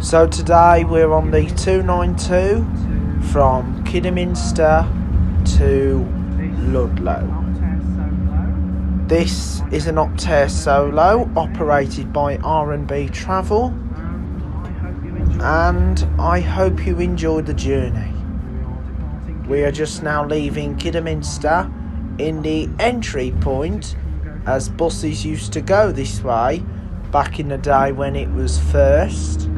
So today we're on the 292 from Kidderminster to Ludlow. This is an Optair Solo operated by R&B Travel, and I hope you enjoyed the journey. We are just now leaving Kidderminster in the entry point, as buses used to go this way back in the day when it was first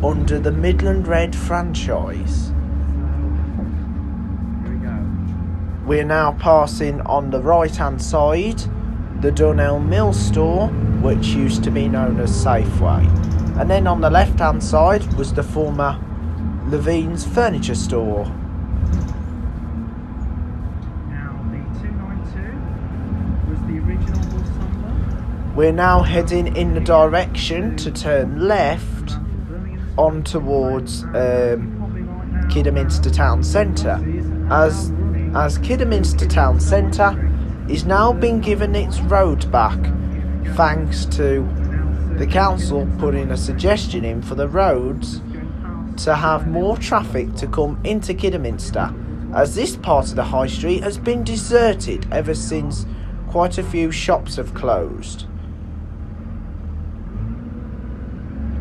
under the Midland Red franchise. We're now passing on the right hand side the Dunelm Mill store, which used to be known as Safeway, and then on the left hand side was the former Levine's furniture store. We're now heading in the direction to turn left on towards Kidderminster Town Centre, as Kidderminster Town Centre is now been given its road back, thanks to the council putting a suggestion in for the roads to have more traffic to come into Kidderminster, as this part of the high street has been deserted ever since quite a few shops have closed.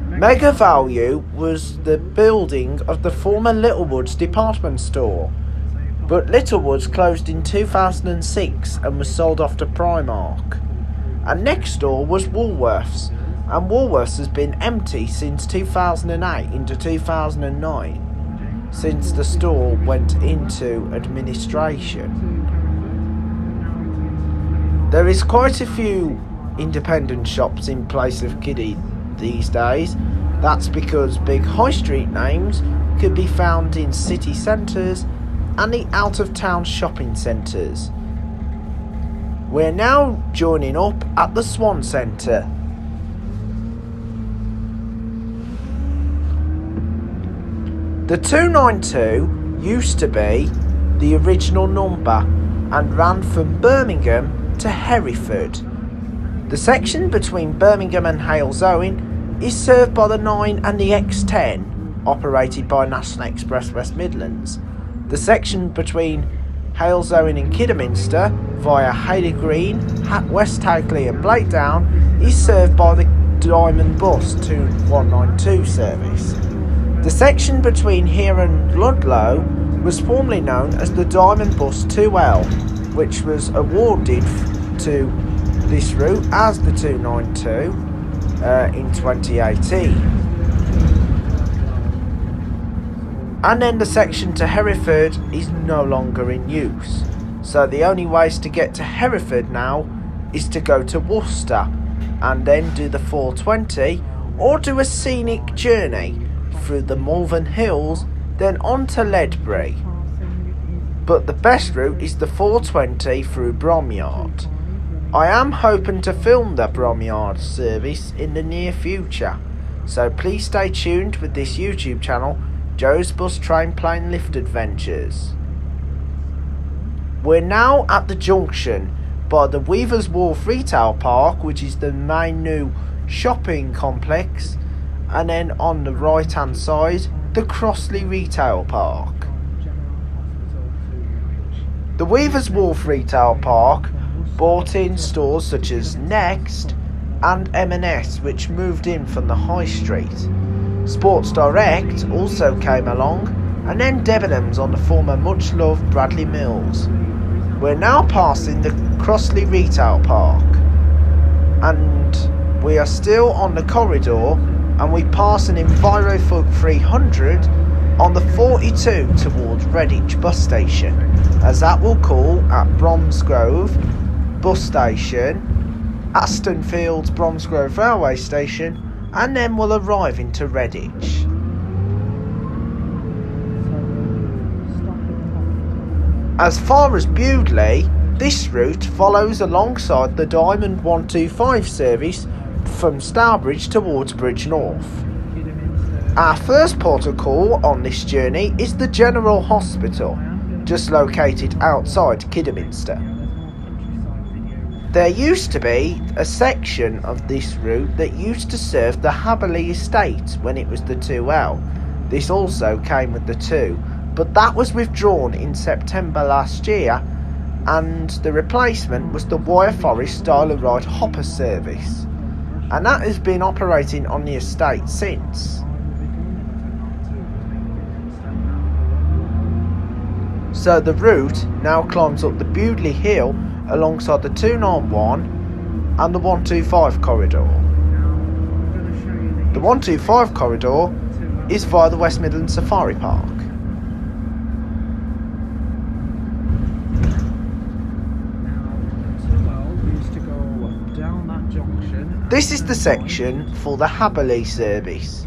Mega value was the building of the former Littlewoods department store, but Littlewoods closed in 2006 and was sold off to Primark. And next door was Woolworths, and Woolworths has been empty since 2008 into 2009, since the store went into administration. There is quite a few independent shops in place of Kiddie these days. That's because big high street names could be found in city centres and the out of town shopping centres. We're now joining up at the Swan Center. The 292 used to be the original number and ran from Birmingham to Hereford. The section between Birmingham and Halesowen is served by the 9 and the X10, operated by National Express West Midlands. The section between Halesowen and Kidderminster via Haley Green, West Hagley and Blakedown is served by the Diamond Bus 2192 service. The section between here and Ludlow was formerly known as the Diamond Bus 2L, which was awarded to this route as the 292 in 2018. And then the section to Hereford is no longer in use, so the only ways to get to Hereford now is to go to Worcester and then do the 420, or do a scenic journey through the Malvern Hills, then on to Ledbury. But the best route is the 420 through Bromyard. I am hoping to film the Bromyard service in the near future, so please stay tuned with this YouTube channel, Joe's Bus Train Plane Lift Adventures. We're now at the junction by the Weavers Wharf Retail Park, which is the main new shopping complex, and then on the right hand side the Crossley Retail Park. The Weavers Wharf Retail Park bought in stores such as Next and M&S, which moved in from the high street. Sports Direct also came along, and then Debenhams on the former much loved Bradley Mills. We're now passing the Crossley Retail Park, and we are still on the corridor, and we pass an Envirofug 300 on the 42 towards Redditch bus station, as that will call at Bromsgrove bus station, Aston Fields Bromsgrove railway station, and then we'll arrive into Redditch. As far as Bewdley, this route follows alongside the Diamond 125 service from Stourbridge towards Bridge North. Our first port of call on this journey is the General Hospital, just located outside Kidderminster. There used to be a section of this route that used to serve the Haberley estate when it was the 2L. This also came with the 2, but that was withdrawn in September last year, and the replacement was the Wire Forest Style of Ride Hopper service, and that has been operating on the estate since. So the route now climbs up the Bewdley Hill alongside the 291 and the 125 corridor. The 125 corridor is via the West Midland Safari Park. This is the section for the Haberley service.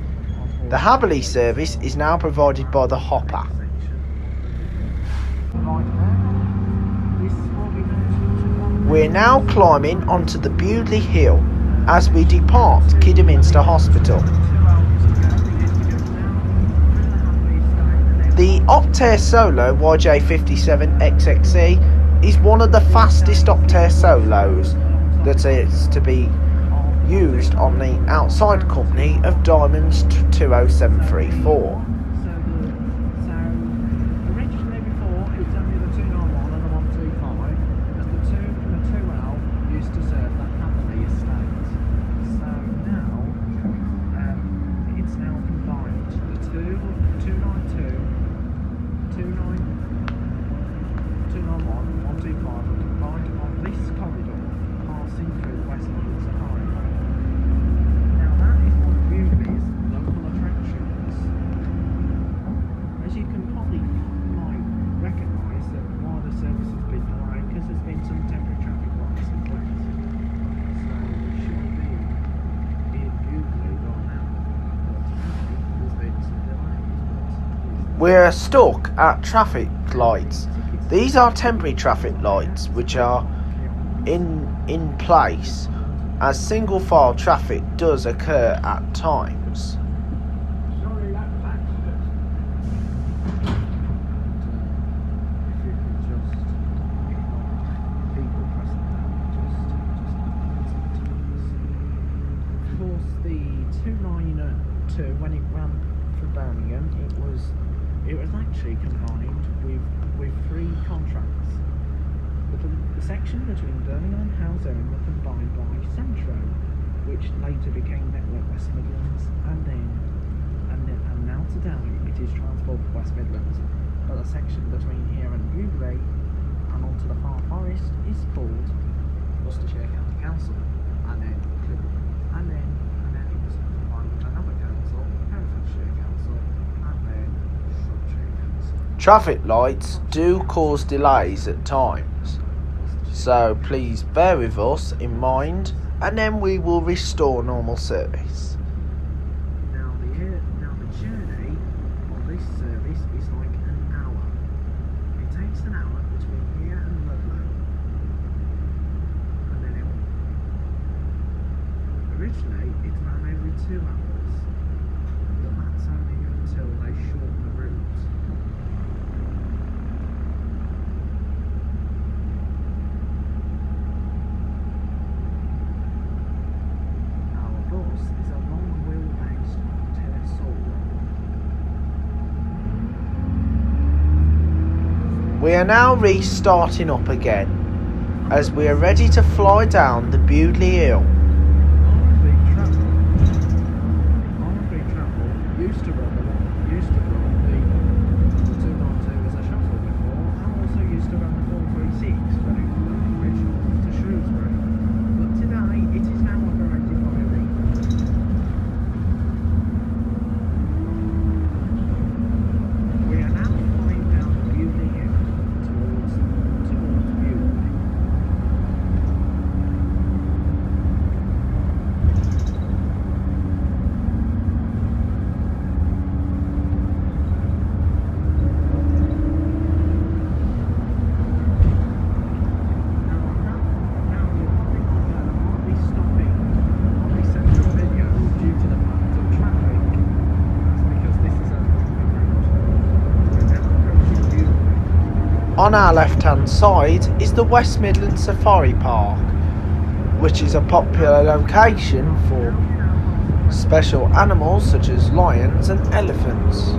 The Haberley service is now provided by the Hopper. We're now climbing onto the Bewdley Hill as we depart Kidderminster Hospital. The Optare Solo YJ57XXE is one of the fastest Optare Solos that is to be used on the outside company of Diamond's 20734. We're stuck at traffic lights. These are temporary traffic lights which are in place as single file traffic does occur at times. Of course, the 292, when it ran from Birmingham, it was actually combined with 3 contracts. The section between Birmingham and Houseown were combined by Centro, which later became Network West Midlands, and now today it is Transport West Midlands. But the section between here and Bewdley and onto the Far Forest is called Worcestershire County Council, and then it was combined with another council, Herefordshire Council, and then Shropshire Council. Traffic lights do cause delays at times, so please bear with us in mind, and then we will restore normal service. Now the journey on this service is like an hour. It takes an hour between here and Ludlow, and then originally it ran every 2 hours, but that's only until they shorten the route. We are now restarting up again as we are ready to fly down the Bewdley Hill. R&B Travel used to run the 292 as a shuttle before, and also used to run the 436 running from Richmond to Shrewsbury. But today it is now operated by a Reaper. We are now flying down the Bewdley Hill towards Bewdley. On our left hand side is the West Midland Safari Park, which is a popular location for special animals such as lions and elephants.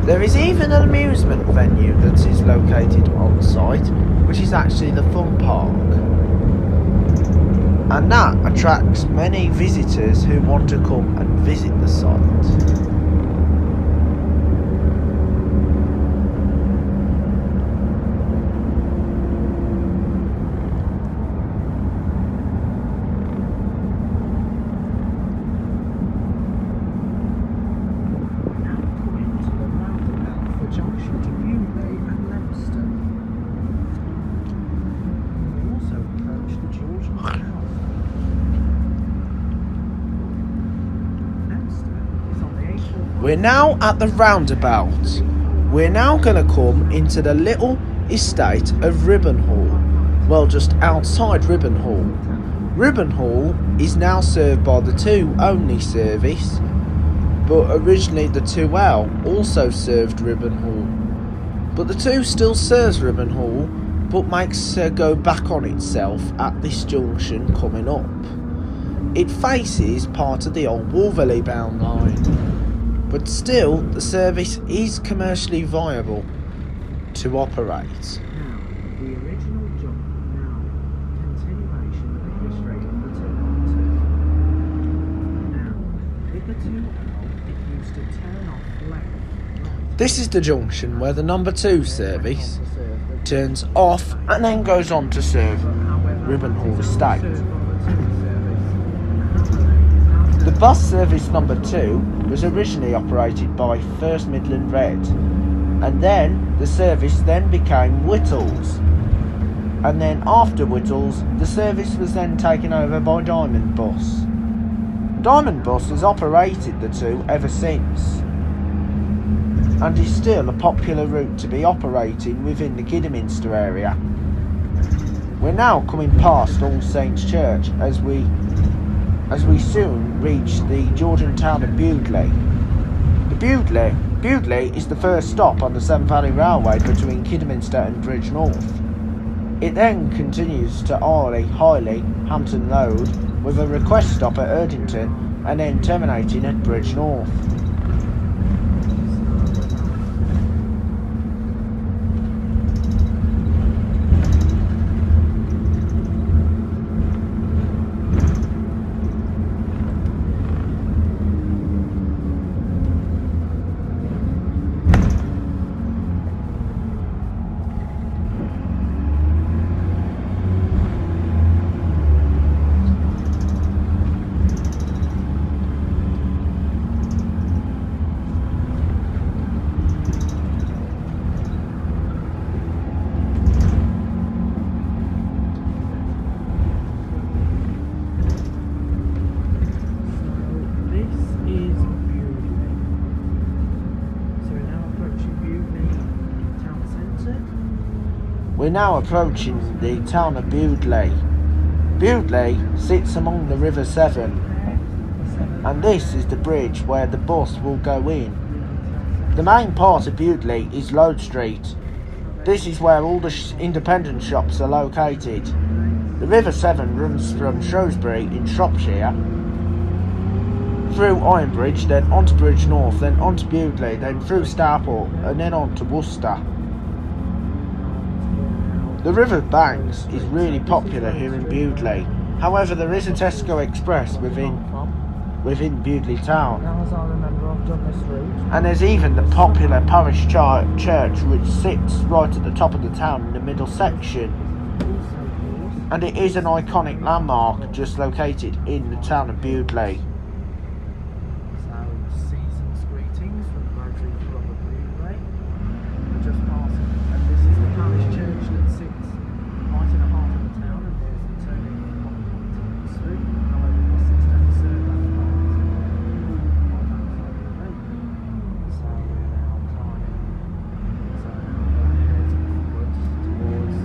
There is even an amusement venue that is located on site, which is actually the fun park. And that attracts many visitors who want to come and visit the site. We're now at the roundabout. We're now going to come into the little estate of Ribbenhall. Well, just outside Ribbenhall. Ribbenhall is now served by the 2 only service, but originally the 2L also served Ribbenhall. But the 2 still serves Ribbenhall, but makes go back on itself at this junction coming up. It faces part of the old Wolverley bound line. But still, the service is commercially viable to operate. Now, the original jump, now, continuation of the history of the 292. Now, with the 2L, it used to turn off left, right. This is the junction where the number 2 service turns off and then goes on to serve Ribbenhall Estate. The bus service number 2 was originally operated by First Midland Red, and then the service then became Whittles, and then after Whittles the service was then taken over by Diamond Bus. Diamond Bus has operated the 2 ever since, and is still a popular route to be operating within the Kidderminster area. We're now coming past All Saints Church as we soon reach the Georgian town of Bewdley. Bewdley is the first stop on the Severn Valley Railway between Kidderminster and Bridge North. It then continues to Highly, Hampton Road with a request stop at Erdington and then terminating at Bridge North. We're now approaching the town of Bewdley. Bewdley sits among the River Severn, and this is the bridge where the bus will go in. The main part of Bewdley is Lode Street. This is where all the independent shops are located. The River Severn runs from Shrewsbury in Shropshire, through Ironbridge, then onto Bridge North, then onto Bewdley, then through Stourport, and then on to Worcester. The River Banks is really popular here in Bewdley. However, there is a Tesco Express within Bewdley town. Now, as I remember, I've done this route. And there's even the popular parish church which sits right at the top of the town in the middle section. And it is an iconic landmark just located in the town of Bewdley. So, season's greetings from the Rotary Club of Bewdley. We're just passing, and this is the parish church that sits right in the heart of the town, and there's the turning on the street. However, the buses don't serve that part. So we're now climbing. So now we're heading onwards towards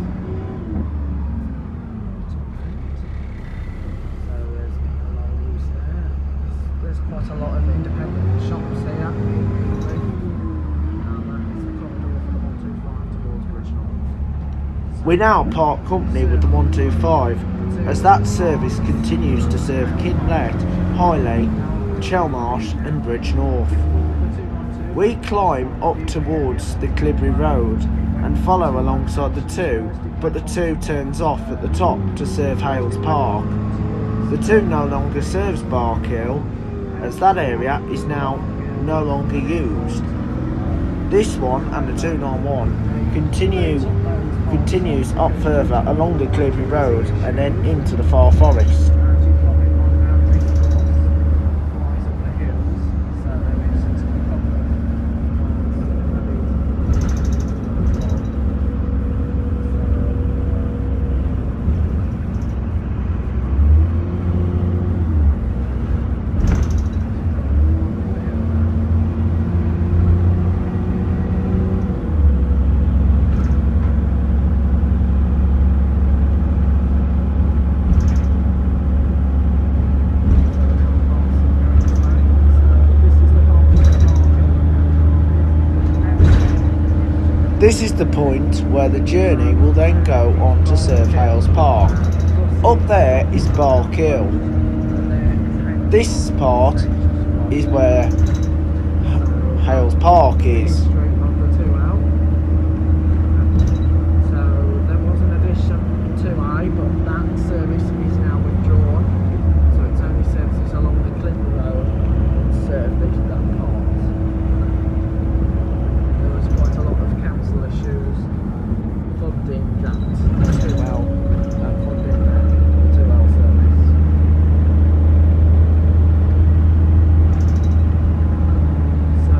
So there's Ludlow-R&B there. There's quite a lot of independent shops here. And that is the corridor for the 125 towards Bridge North. So We now part company with the 125 as that service continues to serve Kinlet, Highley, Chelmarsh and Bridge North. We climb up towards the Clibbery Road and follow alongside the 2, but the 2 turns off at the top to serve Hales Park. The 2 no longer serves Barkhill as that area is now no longer used. This one and the 291 continues up further along the Clibbery Road and then into the far forest. This is the point where the journey will then go on to serve Hales Park. Up there is Barkhill. This part is where Hales Park is. So there was an addition to I, but that service is now withdrawn. So it's only services along the Clinton Road that serve that part. There was quite a lot of council issues funding that 2L and funding that 2L service. So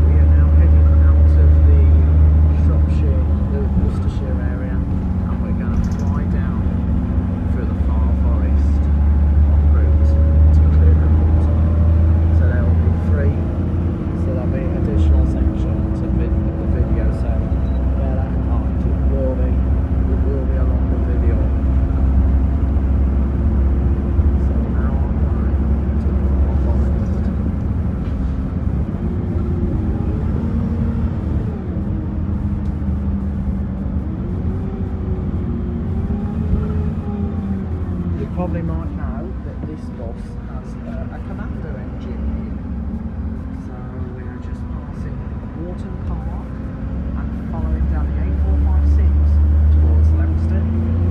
we are now heading out of the Shropshire, the Worcestershire area, and we're going to fly down through the far forest en route to Midland. So there will be 3, so there'll be additional sections of the video, so bear that in mind. It will be a longer video. So now I'm going to the far forest. You probably might know that this bus has a Commander engine here. So we are just passing Wharton Park and following down the A456 towards Leominster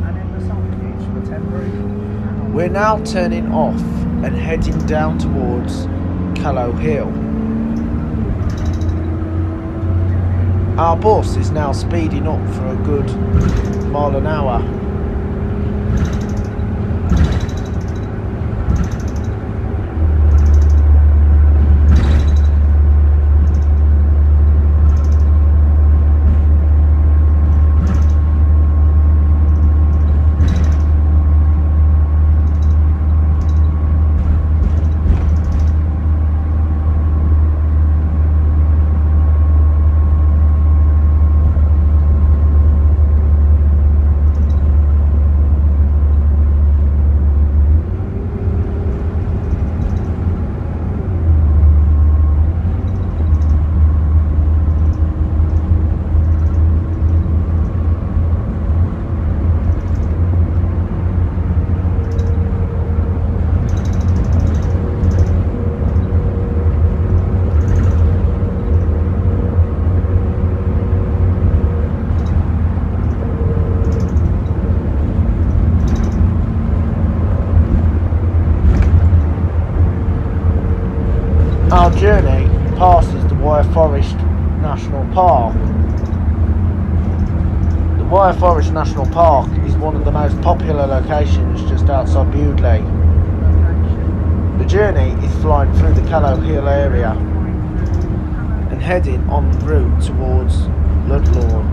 and in the signage for Tenbury. We're now turning off and heading down towards Callow Hill. Our bus is now speeding up for a good mile an hour. Our journey passes the Wyre Forest National Park. The Wyre Forest National Park is one of the most popular locations just outside Bewdley. The journey is flying through the Callow Hill area and heading en route towards Ludlow.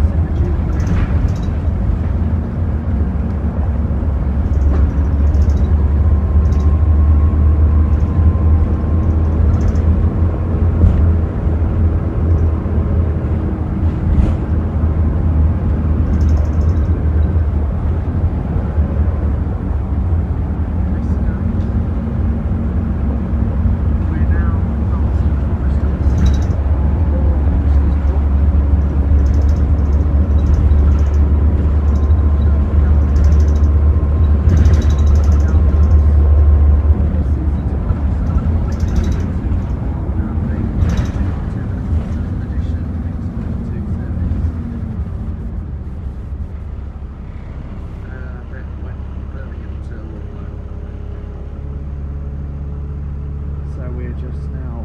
we're just now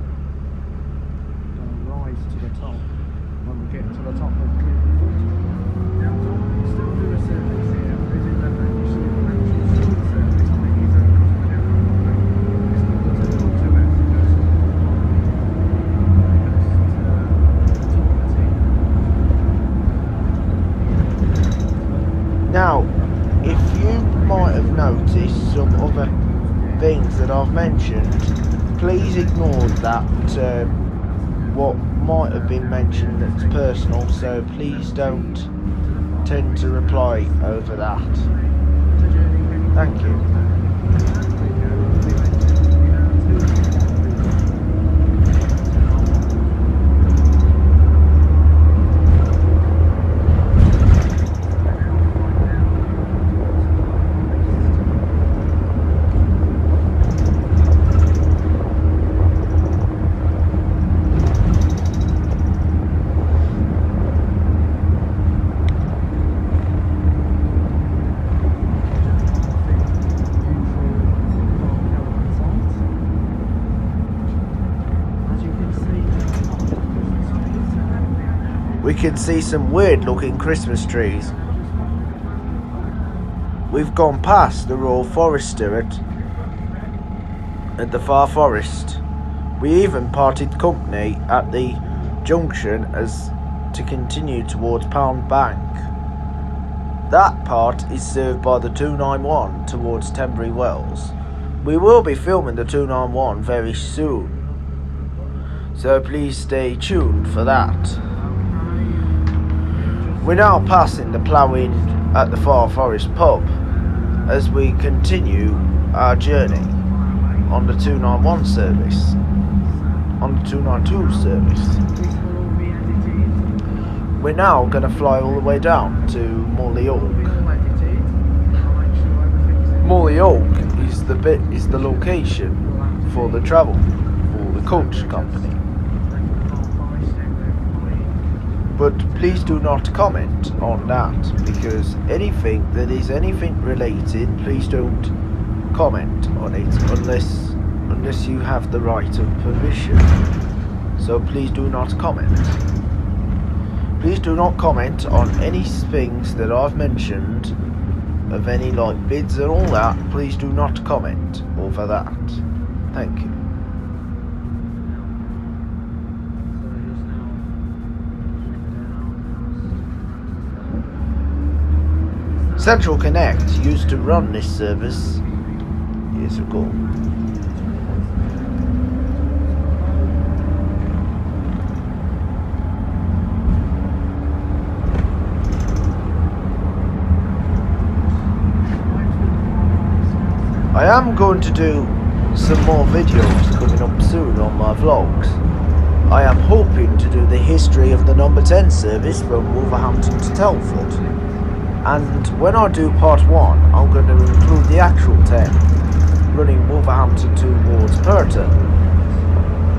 going to rise to the top when we get to the top of Cleveland. Now, we still do a service here. We do the actual service on the East Coast of Edinburgh. It's called the 202S. Now, if you might have noticed some other things that I've mentioned, please ignore that what might have been mentioned that's personal, so please don't tend to reply over that. Thank you. We can see some weird looking Christmas trees. We've gone past the Royal Forester at the Far Forest. We even parted company at the junction as to continue towards Pound Bank. That part is served by the 291 towards Tenbury Wells. We will be filming the 291 very soon, so please stay tuned for that. We're now passing the ploughing at the Far Forest pub as we continue our journey on the 291 service, on the 292 service. We're now going to fly all the way down to Morley Oak. Morley Oak is the location for the travel for the coach company. But please do not comment on that, because anything that is anything related, please don't comment on it unless you have the right of permission. So please do not comment. Please do not comment on any things that I've mentioned of any like bids and all that. Please do not comment over that. Thank you. Central Connect used to run this service years ago. I am going to do some more videos coming up soon on my vlogs. I am hoping to do the history of the number 10 service from Wolverhampton to Telford. And when I do part 1, I'm going to include the actual 10 running Wolverhampton towards Purton,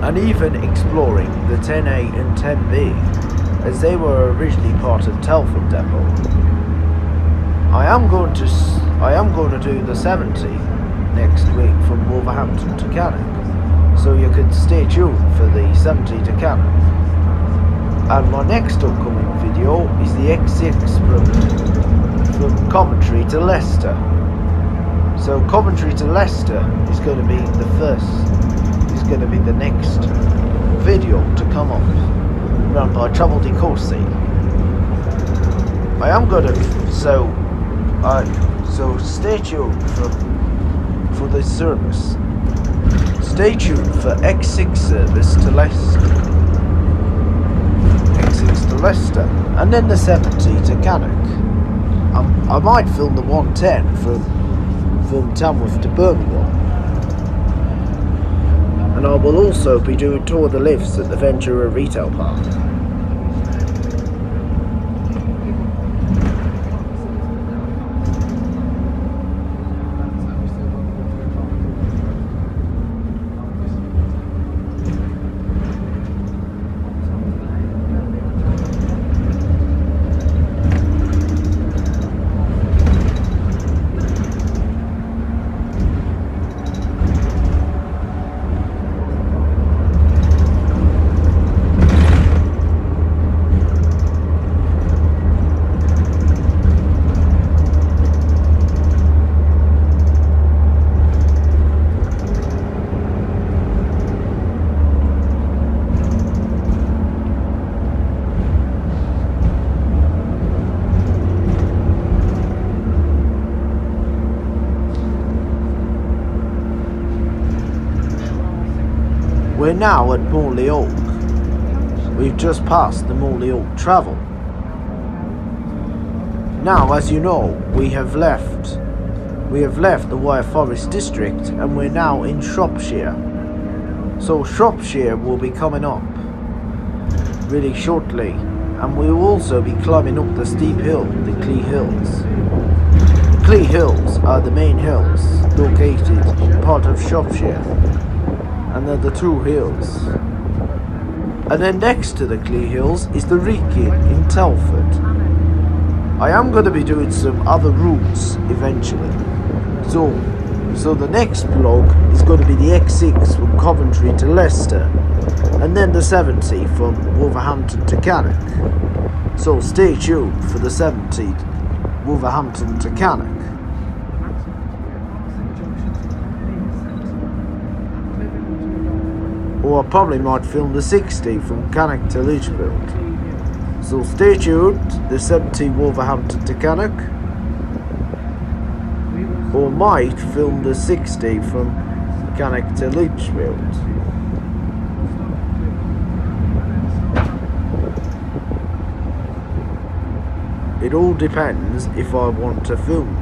and even exploring the 10A and 10B as they were originally part of Telford Depot. I am going to do the 70 next week from Wolverhampton to Cannock, so you can stay tuned for the 70 to Cannock. And my next upcoming video is the X6 from Coventry to Leicester. So Coventry to Leicester is going to be the next video to come up, run by Travel de Course. I am going to, so stay tuned for this service. Stay tuned for X6 service to Leicester. X6 to Leicester, and then the 70 to Cannock. I might film the 110 from Tamworth to Birmingham, and I will also be doing tour of the lifts at the Ventura Retail Park. We're now at Morley Oak. We've just passed the Morley Oak Travel. Now, as you know, we have left the Wyre Forest district and we're now in Shropshire. So Shropshire will be coming up really shortly, and we will also be climbing up the steep hill, the Clee Hills. The Clee Hills are the main hills located in part of Shropshire, and they're the two hills. And then next to the Clee Hills is the Wrekin in Telford. I am going to be doing some other routes eventually. So the next vlog is going to be the X6 from Coventry to Leicester, and then the 70 from Wolverhampton to Cannock. So stay tuned for the 70 Wolverhampton to Cannock. Or I probably might film the 60 from Cannock to Lichfield. So stay tuned, the 70 Wolverhampton to Cannock. Or might film the 60 from Cannock to Lichfield. It all depends if I want to film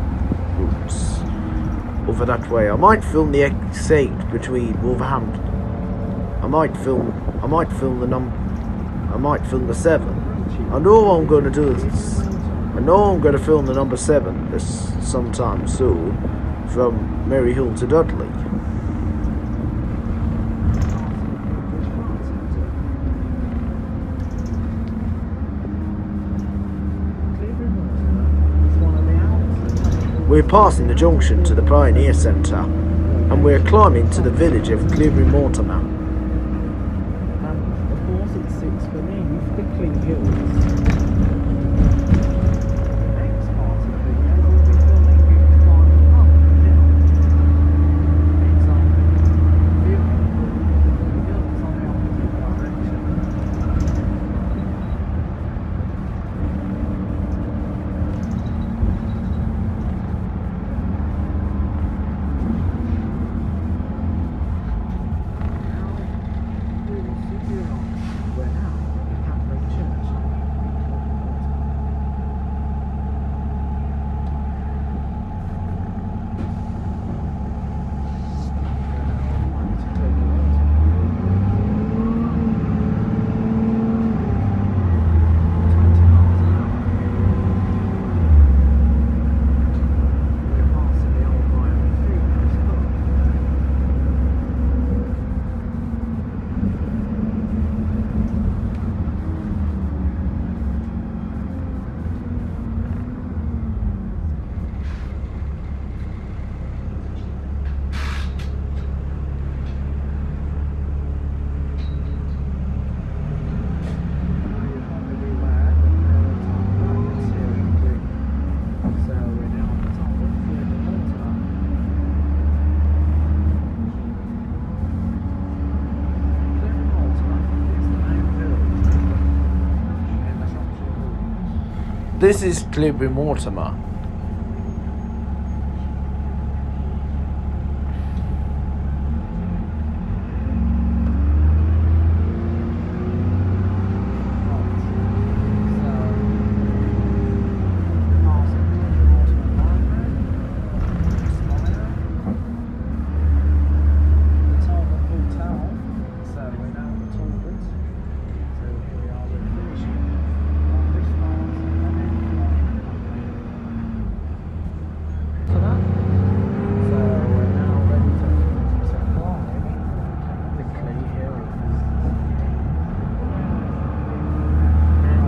routes over that way. I might film the X8 between Wolverhampton. I might film the 7. I know I'm going to do this. I know I'm going to film the number 7 this sometime soon from Maryhill to Dudley. We're passing the junction to the Pioneer Centre, and we're climbing to the village of Clevery-Mortimer. And of course it's 6 for me, the Clee Hills. Next part of the video will be filming you climbing up the hill. It's viewing the hills on the opposite direction. This is Clevery-Mortimer.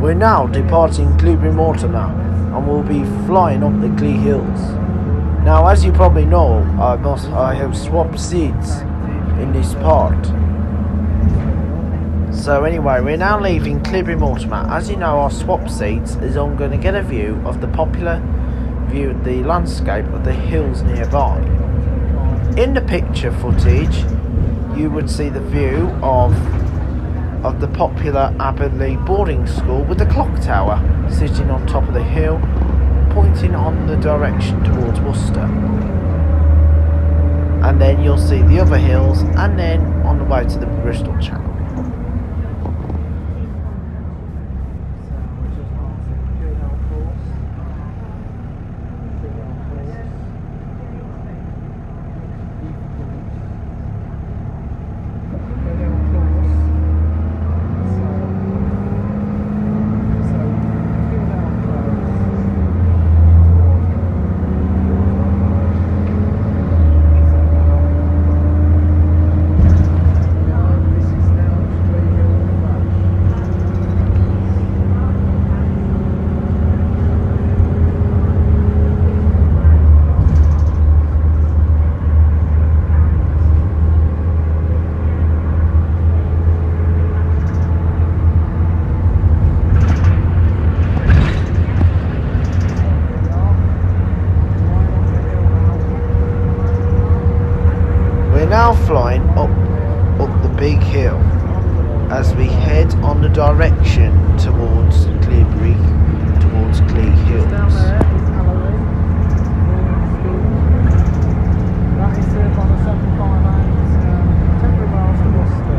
We're now departing Clevery-Mortimer and we'll be flying up the Clee Hills. Now, as you probably know, I have swapped seats in this part. So anyway, we're now leaving Clevery-Mortimer. As you know, our swap seats is I'm going to get a view of the popular view of the landscape of the hills nearby. In the picture footage, you would see the view of the popular Aberley boarding school with the clock tower sitting on top of the hill, pointing on the direction towards Worcester. and then you'll see the other hills, and then on the way to the Bristol Channel. Now flying up the big hill as we head on the direction towards Clearbury, towards Clee Hills. Down there is Alloway, that is served on the 758, temporary miles to Worcester.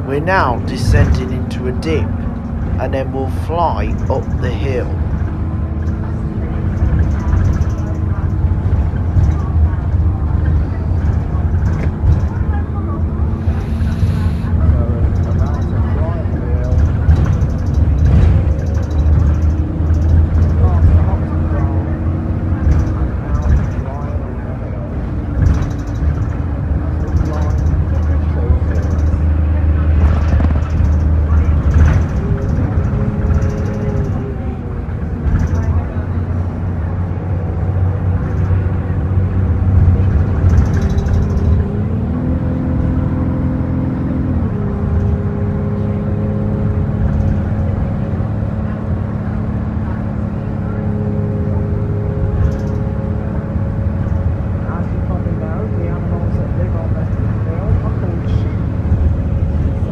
We're now descending into a dip, and then we'll fly up the hill.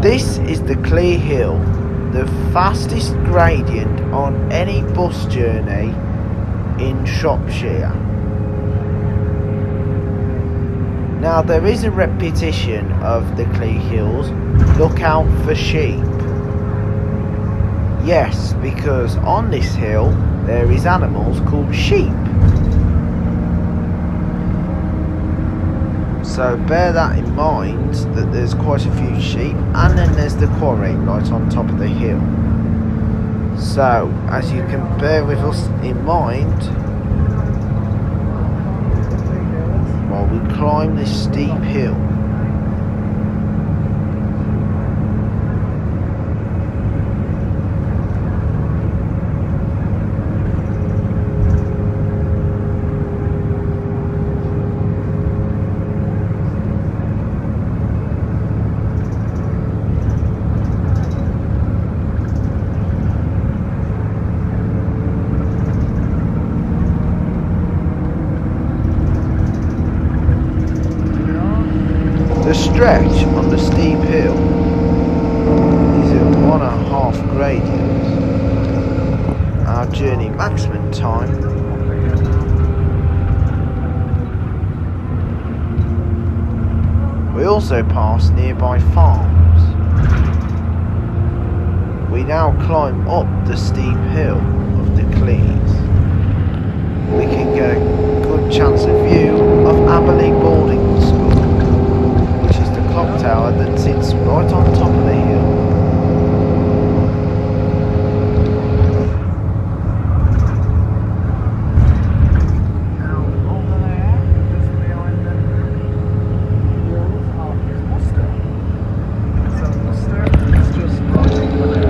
This is the Clee Hill, the fastest gradient on any bus journey in Shropshire. Now there is a repetition of the Clee Hills, look out for sheep. Yes, because on this hill there is animals called sheep. So bear that in mind, that there's quite a few sheep, and then there's the quarry right on top of the hill. So as you can bear with us in mind while we climb this steep hill. stretch on the steep hill is at 1.5 gradients. Our journey maximum time we also pass nearby farms. We now climb up the steep hill of the Clees. We can get a good chance of view of Aberley Boarding School, which is the clock tower that sits right on top of the hill.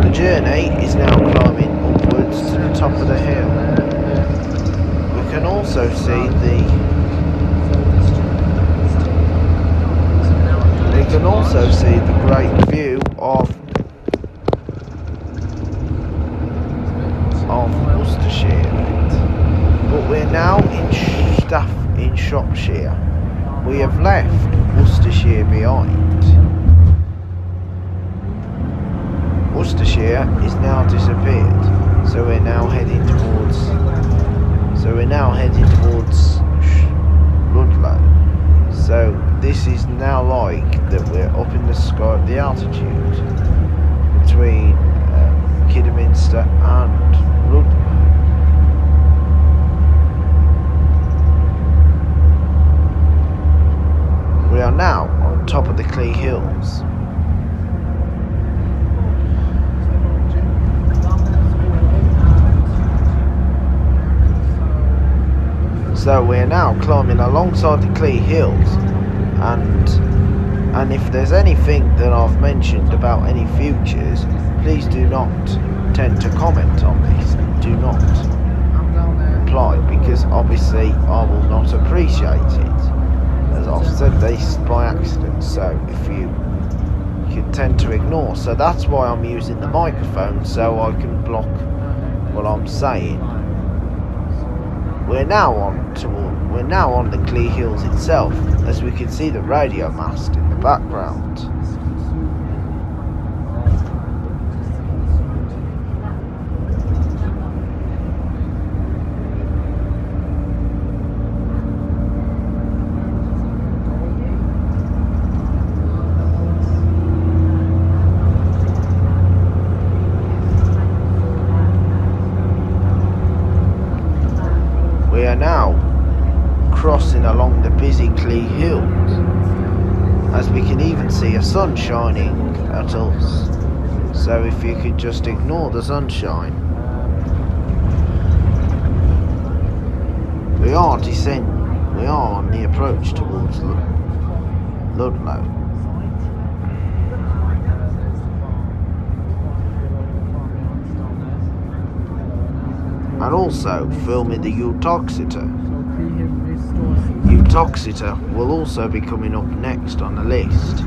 The journey is now climbing upwards to the top of the hill. We can also see the great view of Worcestershire. But we're now in Shropshire. We have left Worcestershire behind. Worcestershire is now disappeared, so we're now heading towards Ludlow. So this is now like that we're up in the sky at the altitude between Kidderminster and Ludlow. We are now on top of the Clee Hills. So we're now climbing alongside the Clee Hills, and if there's anything that I've mentioned about any futures, please do not tend to comment on this. Do not reply, because obviously I will not appreciate it, as I've said this by accident. So if you tend to ignore, so that's why I'm using the microphone, so I can block what I'm saying. We're now on the Clee Hills itself, as we can see the radio mast in the background. We are now crossing along the busy Clee Hills, as we can even see a sun shining at us. So if you could just ignore the sunshine. We are on the approach towards Ludlow. And also filming the Untitled. Untitled will also be coming up next on the list.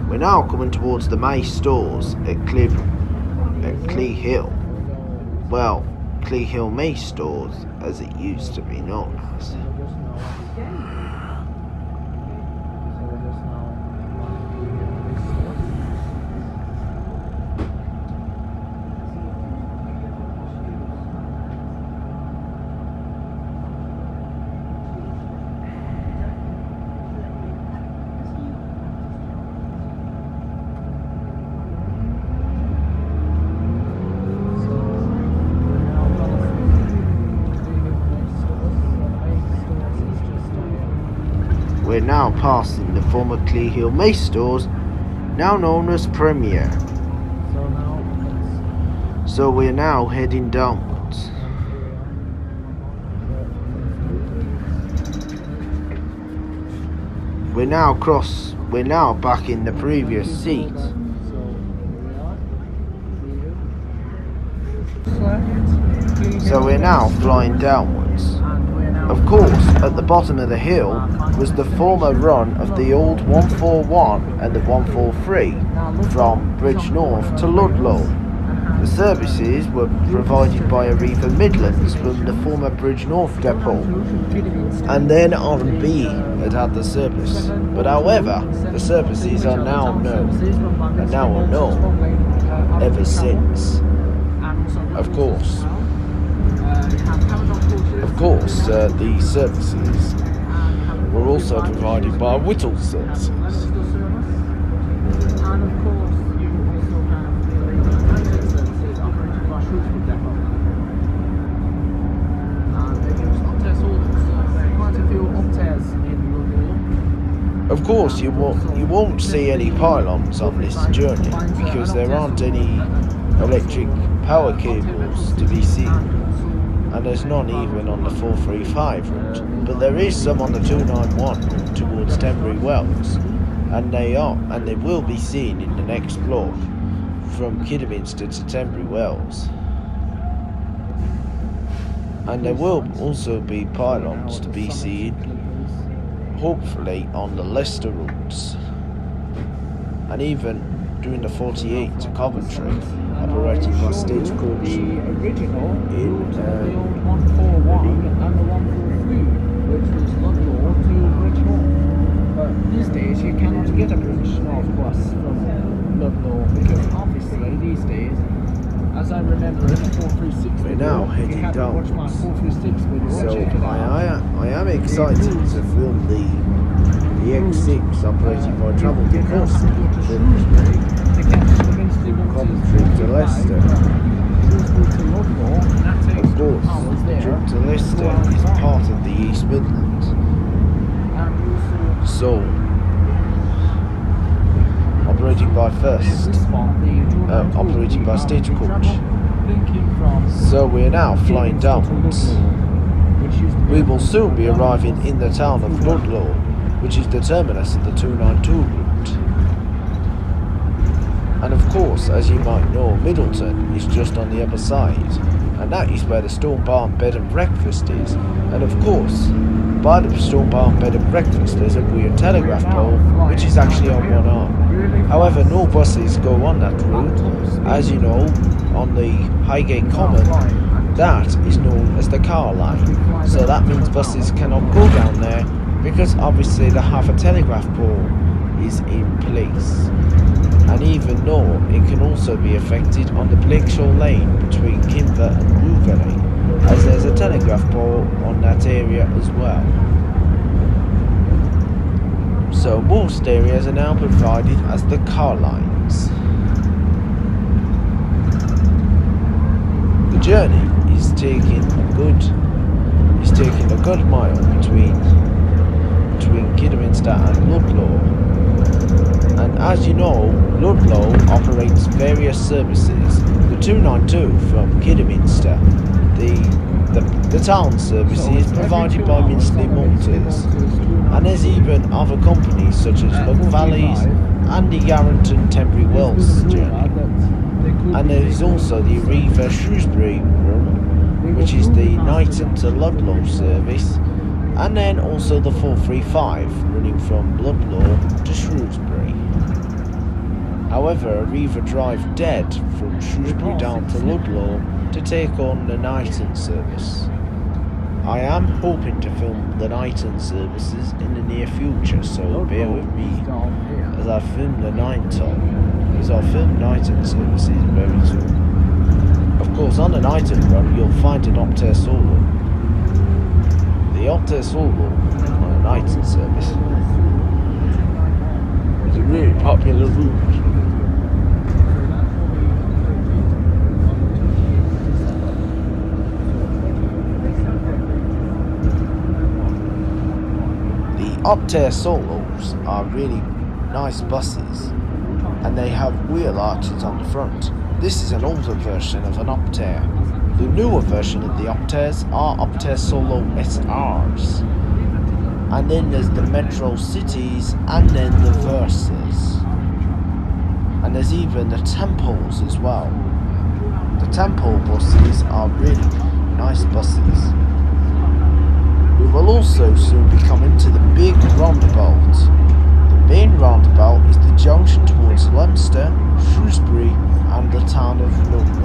We're now coming towards the May stores at Clee Hill. Well, Clee Hill May stores, as it used to be known as. We're now passing the former Clee Hill Mace stores, now known as Premier. So we're now heading downwards. We're now back in the previous seat. So we're now flying downwards. Of course, at the bottom of the hill was the former run of the old 141 and the 143 from Bridge North to Ludlow. The services were provided by Arriva Midlands from the former Bridge North depot, and then R&B had the service. But however, the services are now known, and now unknown, ever since. Of course, the services were also provided by Whittle Services. And of course, you also have transit services operated by Shrewsbury Depot. And they use Optare solvents, so there are quite a few Optares in Ludlow. Of course, you won't see any pylons on this journey because there aren't any electric power cables to be seen, and there's none even on the 435 route, but there is some on the 291 route towards Tenbury Wells, and they will be seen in the next block from Kidderminster to Tenbury Wells. And there will also be pylons to be seen, hopefully on the Leicester routes, and even during the 48 to Coventry, operating by stagecoach The original in the old 141 and the 143, which was Ludlow to Bridge North. But these days you cannot get a Bridge North bus from Ludlow because obviously these days, as I remember in the 436 We're now heading you had to watch my downwards. 436 video. So check it out. I am excited to film the X6 operated by Travel You have because to go to Shrewsbury to catch the Minster Coventry to Leicester. Shrewsbury to Ludlow, and that takes Of 2 course, hours the there. trip to Leicester is part of the East Midlands. So, operating by operating by stagecoach. So we're now flying downwards. We will soon be arriving in the town of Ludlow, which is the terminus of the 292 route. And of course, as you might know, Middleton is just on the other side, and that is where the Stone Barn Bed and Breakfast is. And of course, by the Stone Barn Bed and Breakfast there's a weird telegraph pole, which is actually on one arm. However, no buses go on that route. As you know, on the Highgate Common, that is known as the car line. So that means buses cannot go down there because obviously the half a telegraph pole is in place. And even though it can also be affected on the Blakeshaw Lane between Kimber and Rugeley, as there's a telegraph pole on that area as well. So most areas are now provided as the car lines. The journey is taking a good mile between Kidderminster and Ludlow. And as you know, Ludlow operates various services. The 292 from Kidderminster, the town service is provided by Minsley Motors, and there's even other companies such as Lug Valleys and the Yarrington Tenbury Wells journey. And there is also the Arriva Shrewsbury run, which is the Knighton to Ludlow service, and then also the 435 running from Ludlow to Shrewsbury. However, Arriva drive dead from Shrewsbury down to Ludlow to take on the Knighton service. I am hoping to film the Knighton services in the near future, so bear with me as I film the Knighton, as I'll film Knighton services very soon. Of course, on the Knighton run you'll find an Optare Solo. The Optare Solo on a Knighton service is a really popular route. Optare Solos are really nice buses, and they have wheel arches on the front. This is an older version of an Optare. The newer version of the Optares are Optare Solo SRs. And then there's the Metro Cities, and then the Versas. And there's even the Temples as well. The Temple buses are really nice buses. We will also soon be coming to the big roundabout. The main roundabout is the junction towards Leicester, Shrewsbury and the town of Ludlow.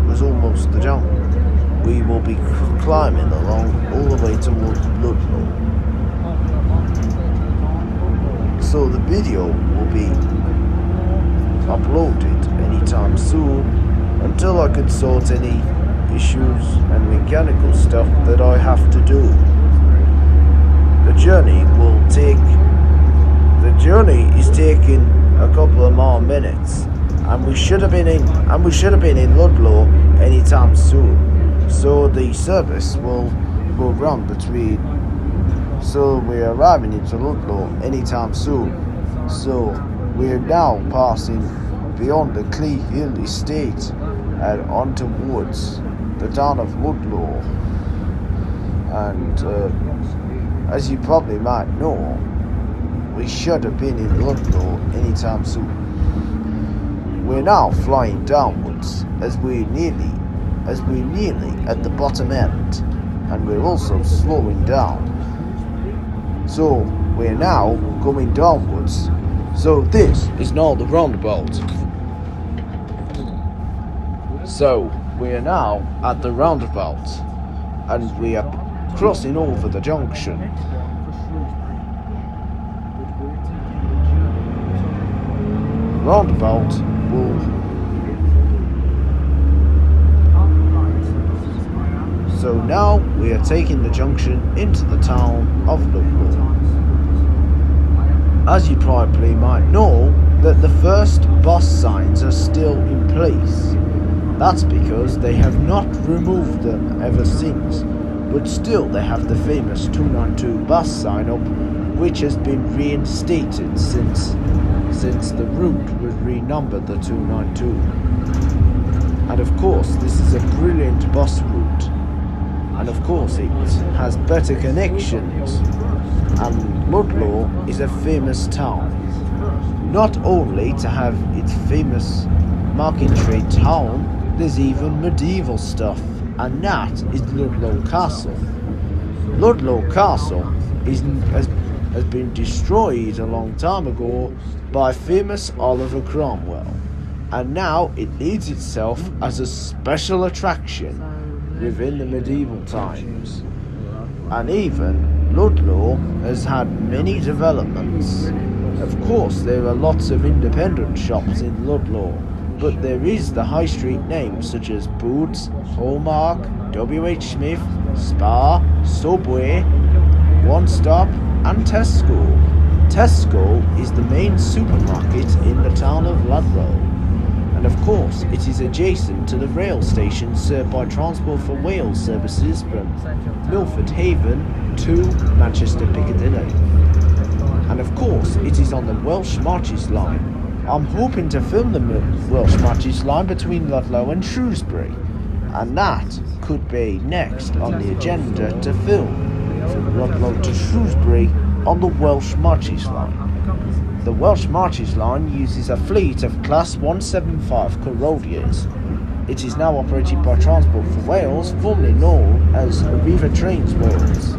was almost the jump. We will be climbing along all the way towards Ludlow. So the video will be uploaded anytime soon until I can sort any issues and mechanical stuff that I have to do. The journey is taking a couple of more minutes, and we should have been in Ludlow anytime soon. So the service will run between. So we're arriving into Ludlow anytime soon. So we're now passing beyond the Clee Hill estate and on towards the town of Ludlow. And as you probably might know, we should have been in Ludlow anytime soon. We're now flying downwards as we're nearly at the bottom end, and we're also slowing down. So we're now going downwards. So this is now the roundabout. So we are now at the roundabout, and we are crossing over the junction. Roundabout will. So now we are taking the junction into the town of Ludlow. As you probably might know, that the first bus signs are still in place. That's because they have not removed them ever since, but still they have the famous 292 bus sign up, which has been reinstated since the route was renumbered the 292. And of course this is a brilliant bus route, and of course it has better connections, and Ludlow is a famous town, not only to have its famous market trade town, there's even medieval stuff, and that is Ludlow Castle. Ludlow Castle has been destroyed a long time ago by famous Oliver Cromwell, and now it leads itself as a special attraction within the medieval times. And even Ludlow has had many developments. Of course there are lots of independent shops in Ludlow, but there is the high street names such as Boots, Hallmark, WH Smith, Spar, Subway, One Stop and Tesco. Tesco is the main supermarket in the town of Ludlow, and of course it is adjacent to the rail station served by Transport for Wales services from Milford Haven to Manchester Piccadilly. And of course it is on the Welsh Marches line. I'm hoping to film the Welsh Marches line between Ludlow and Shrewsbury, and that could be next on the agenda to film from Ludlow to Shrewsbury on the Welsh Marches line. The Welsh Marches line uses a fleet of Class 175 Corolliers. It is now operated by Transport for Wales, formerly known as Aviva Trains Wales.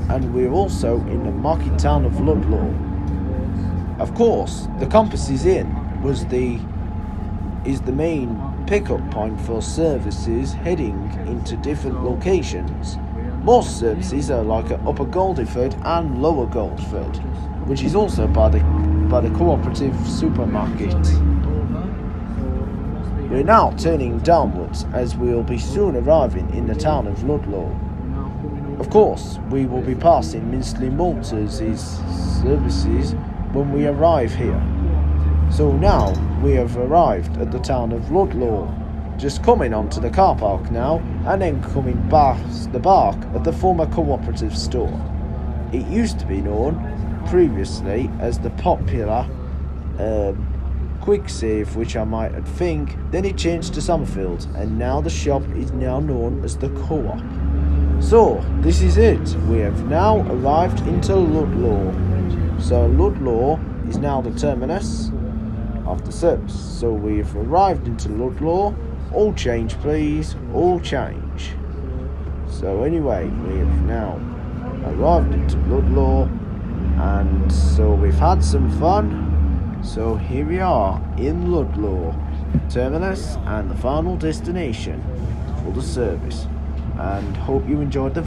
And we're also in the market town of Ludlow. Of course, the Compasses Inn is the main pickup point for services heading into different locations. Most services are like at Upper Goldingford and Lower Goldford, which is also by the Co-Operative supermarket. We're now turning downwards as we'll be soon arriving in the town of Ludlow. Of course, we will be passing Minsley Motors' services when we arrive here. So now we have arrived at the town of Ludlow, just coming onto the car park now and then coming past the park at the former Co-Operative store. It used to be known previously as the popular Quick Save, which I might think, then it changed to Summerfield, and now the shop is now known as the Co-op. So this is it, we have now arrived into Ludlow. So Ludlow is now the terminus of the service. So we've arrived into Ludlow. All change please, all change. So anyway, we have now arrived into Ludlow, and so we've had some fun. So here we are in Ludlow, terminus and the final destination for the service, and hope you enjoyed the